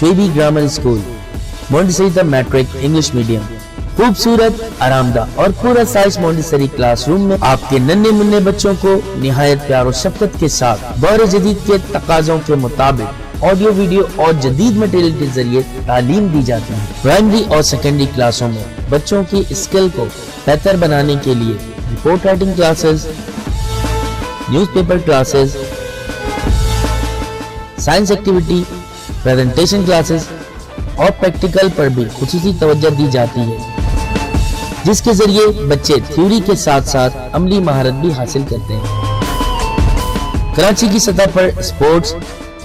शेबी grammar school, Montessori matric English medium. खूबसूरत, आरामदायक और पूरा साइज मोंटेसरी क्लासरूम में आपके नन्हे मुन्ने बच्चों को निहायत प्यार और शफकत के साथ दौर जदीद के तकाज़ों के मुताबिक ऑडियो, वीडियो और जदीद मटेरियल के जरिए तालीम दी जाती है। प्राइमरी और सेकेंडरी क्लासों में बच्चों की स्किल को बेहतर बनाने के लिए report writing classes, newspaper classes, science activity, presentation classes और प्रैक्टिकल पर भी खुसूसी तवज्जो दी जाती है, जिसके जरिए बच्चे थ्योरी के साथ साथ अमली महारत भी हासिल करते हैं। कराची की सतह पर स्पोर्ट्स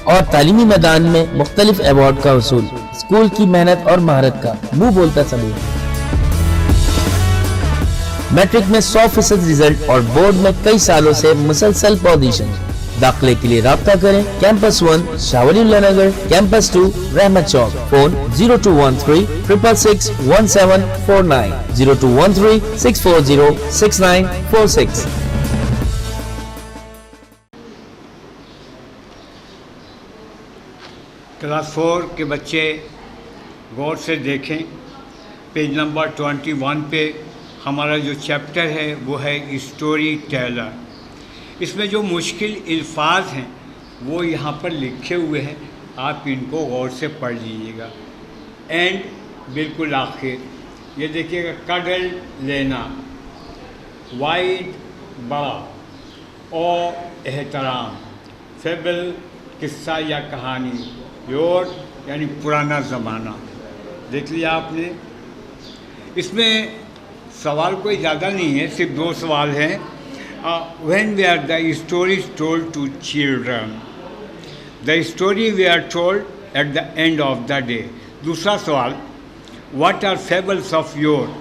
और तालीमी मैदान में मुख्तलिफ अवार्ड का वसूल स्कूल की मेहनत और महारत का मुंह बोलता सबूत है। मैट्रिक में 100% रिजल्ट और बोर्ड में कई सालों से मुसलसल पोजीशन। दाखिले के लिए राब्ता करें कैंपस 1 शाहवलीउल्लाह नगर, कैंपस 2 रहमत चौक। फोन 0213 666 1749, 0213 640 6946। क्लास 4 के बच्चे गौर से देखें, पेज नंबर 21 पे हमारा जो चैप्टर है वो है स्टोरी टेलर। इसमें जो मुश्किल अल्फाज हैं वो यहाँ पर लिखे हुए हैं, आप इनको गौर से पढ़ लीजिएगा। एंड बिल्कुल आखिर, ये देखिएगा, कडल लेना, वाइड बड़ा, और एहतराम, फेबल किस्सा या कहानी, योर यानी पुराना ज़माना। देख लिया आपने। इसमें सवाल कोई ज़्यादा नहीं है, सिर्फ 2 सवाल हैं। When were the stories told to children? The story were told at the end of the day. दूसरा सवाल, what are fables of yore?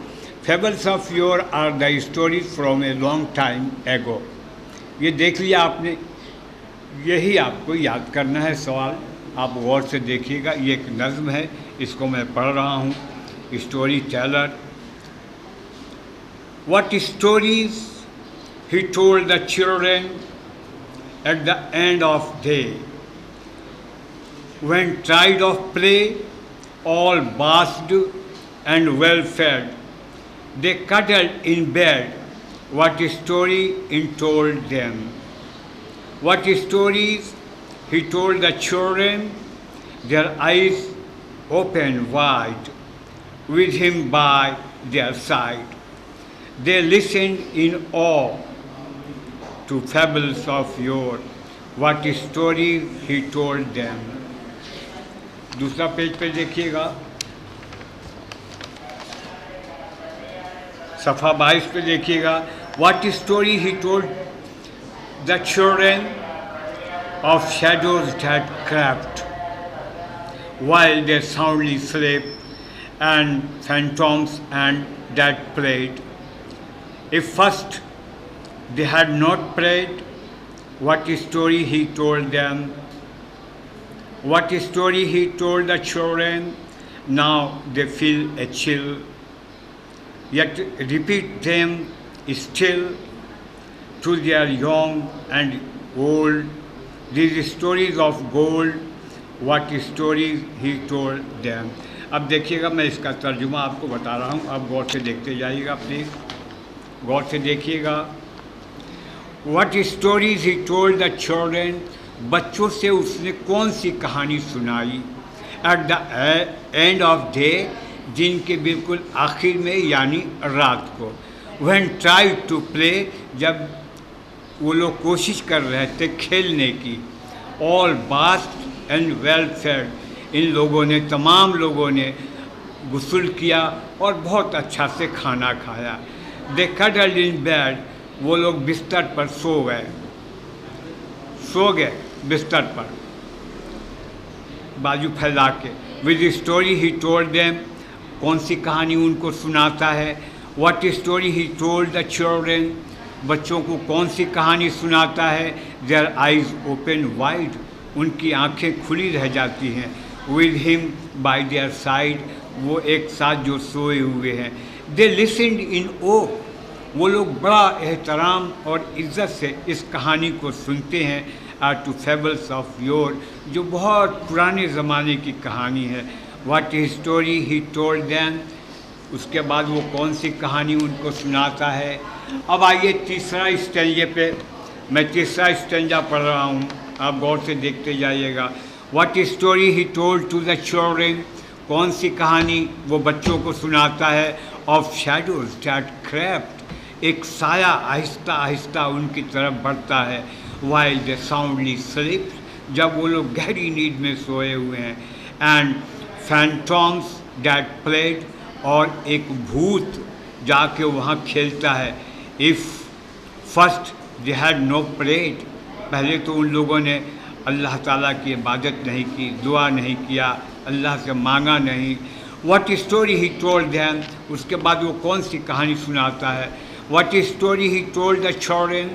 Fables of yore are the stories from a long time ago. ये देख लिया आपने, यही आपको याद करना है सवाल। आप गौर से देखिएगा, ये एक नज़्म है, इसको मैं पढ़ रहा हूँ। Story teller. What stories he told the children at the end of day, when tired of play, all bathed and well fed, they cuddled in bed. What story he told them? What stories he told the children, their eyes open wide, with him by their side. They listened in awe to fables of yore. What stories he told them. दूसरा page पे देखिएगा, सफ़ा 22 पे देखिएगा। What story he told the children of shadows that crept while they soundly slept, and phantoms and that played. If first they had not prayed, what story he told them? What story he told the children? Now they feel a chill, yet repeat them still to their young and old. These stories of gold, what stories he told them. अब देखिएगा, मैं इसका तर्जुमा आपको बता रहा हूँ, आप गौर से देखते जाइएगा, प्लीज़ गौर से देखिएगा। What stories he told the children, बच्चों से उसने कौन सी कहानी सुनाई। At the end of day, दिन के बिल्कुल आखिर में, यानी रात को। When tried to play, जब वो लोग कोशिश कर रहे थे खेलने की। All bathed and well fed, इन लोगों ने, तमाम लोगों ने गुस्ल किया और बहुत अच्छा से खाना खाया। They cuddled in bed, वो लोग बिस्तर पर सो गए बिस्तर पर बाजू फैला के। With story he told them, कौन सी कहानी उनको सुनाता है। What story he told the children, बच्चों को कौन सी कहानी सुनाता है। Their eyes open wide, उनकी आंखें खुली रह जाती हैं। With him by their side, वो एक साथ जो सोए हुए हैं। They listened in awe, वो लोग बड़ा एहतराम और इज़्ज़त से इस कहानी को सुनते हैं। टू फेबल्स ऑफ योर, जो बहुत पुराने ज़माने की कहानी है। What story he told them, उसके बाद वो कौन सी कहानी उनको सुनाता है। अब आइए तीसरा स्टेंजे पे, मैं तीसरा स्टेंजा पढ़ रहा हूँ, आप गौर से देखते जाइएगा। What story he told to the children, कौन सी कहानी वो बच्चों को सुनाता है। ऑफ शैडोज दैट क्रेप्ट, एक साया आहिस्ता आहिस्ता उनकी तरफ बढ़ता है। वाइल दे साउंडली स्लीप, जब वो लोग गहरी नींद में सोए हुए हैं। एंड फैंटम्स दैट प्लेड, और एक भूत जाके वहाँ खेलता है। If first they had no bread, पहले तो उन लोगों ने अल्लाह ताला की इबादत नहीं की, दुआ नहीं किया, अल्लाह से मांगा नहीं। What story he told them, उसके बाद वो कौन सी कहानी सुनाता है। What story he told the children,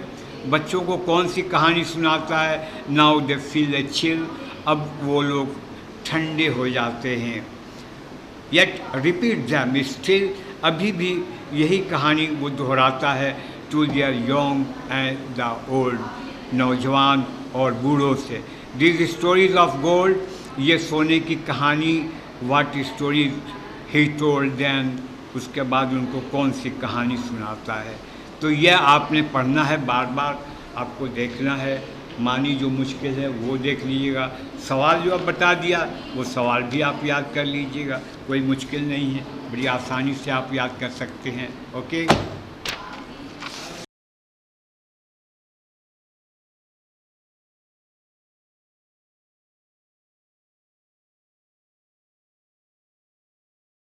बच्चों को कौन सी कहानी सुनाता है। Now they feel a chill, अब वो लोग ठंडे हो जाते हैं। येट रिपीट दैम स्टिल, अभी भी यही कहानी वो दोहराता है। To their young and the old, नौजवान और बूढ़ों से। दिस स्टोरीज ऑफ गोल्ड, ये सोने की कहानी। What stories he told them, उसके बाद उनको कौन सी कहानी सुनाता है। तो यह आपने पढ़ना है, बार बार आपको देखना है। मानी जो मुश्किल है वो देख लीजिएगा, सवाल जो अब बता दिया वो सवाल भी आप याद कर लीजिएगा, कोई मुश्किल नहीं है, बड़ी आसानी से आप याद कर सकते हैं। ओके।